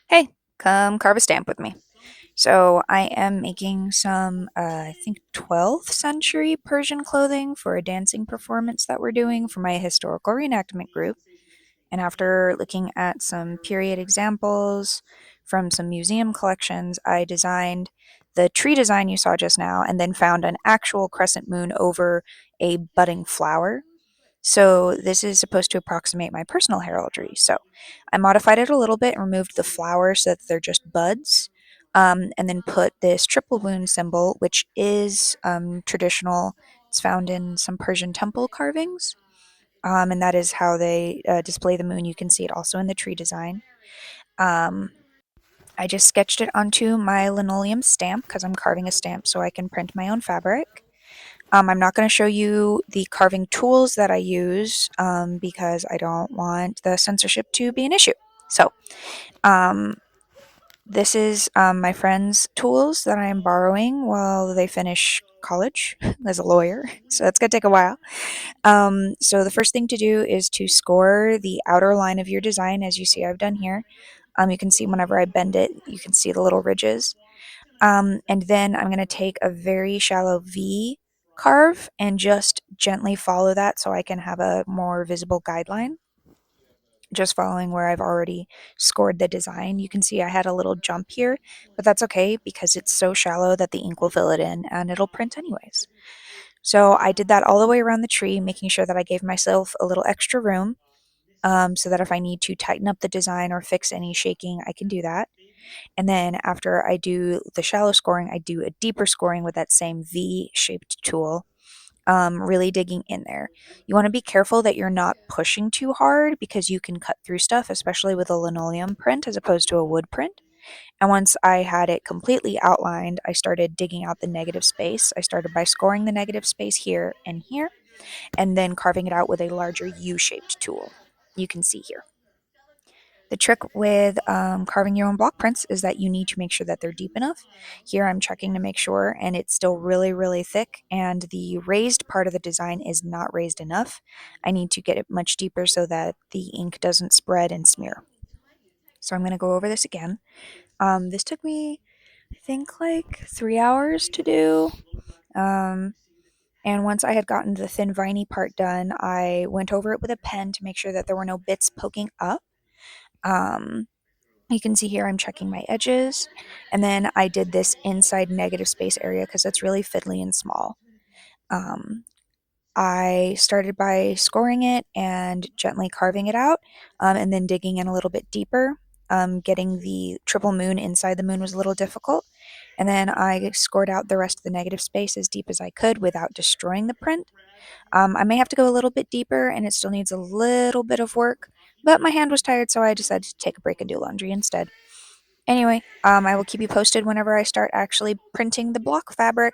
Hey, come carve a stamp with me. So I am making some, I think 12th century Persian clothing for a dancing performance that we're doing for my historical reenactment group. And after looking at some period examples from some museum collections, I designed the tree design you saw just now and then found an actual crescent moon over a budding flower. So this is supposed to approximate my personal heraldry. So I modified it a little bit and removed the flowers so that they're just buds, and then put this triple moon symbol, which is traditional. It's found in some Persian temple carvings, and that is how they display the moon. You can see it also in the tree design. Um, I just sketched it onto my linoleum stamp because I'm carving a stamp so I can print my own fabric. I'm not going to show you the carving tools that I use because I don't want the censorship to be an issue. So, um, this is my friend's tools that I am borrowing while they finish college as a lawyer. So that's going to take a while. So the first thing to do is to score the outer line of your design, as you see I've done here. You can see whenever I bend it, you can see the little ridges. And then I'm going to take a very shallow V carve and just gently follow that so I can have a more visible guideline. Just following where I've already scored the design. You can see I had a little jump here, but that's okay because it's so shallow that the ink will fill it in and it'll print anyways. So I did that all the way around the tree, making sure that I gave myself a little extra room, so that if I need to tighten up the design or fix any shaking, I can do that. And then after I do the shallow scoring, I do a deeper scoring with that same V shaped tool, really digging in there. You want to be careful that you're not pushing too hard because you can cut through stuff, especially with a linoleum print as opposed to a wood print. And once I had it completely outlined, I started digging out the negative space. I started by scoring the negative space here and here, and then carving it out with a larger U shaped tool. You can see here. The trick with carving your own block prints is that you need to make sure that they're deep enough. Here I'm checking to make sure, and it's still really, really thick, and the raised part of the design is not raised enough. I need to get it much deeper so that the ink doesn't spread and smear. So I'm going to go over this again. This took me, I think, like 3 hours to do. Um, and once I had gotten the thin viney part done, I went over it with a pen to make sure that there were no bits poking up. Um, You can see here I'm checking my edges, and then I did this inside negative space area because it's really fiddly and small. Um, I started by scoring it and gently carving it out, and then digging in a little bit deeper. Getting the triple moon inside the moon was a little difficult, and then I scored out the rest of the negative space as deep as I could without destroying the print. I may have to go a little bit deeper, and it still needs a little bit of work, but my hand was tired, so I decided to take a break and do laundry instead. Anyway, I will keep you posted whenever I start actually printing the block fabric.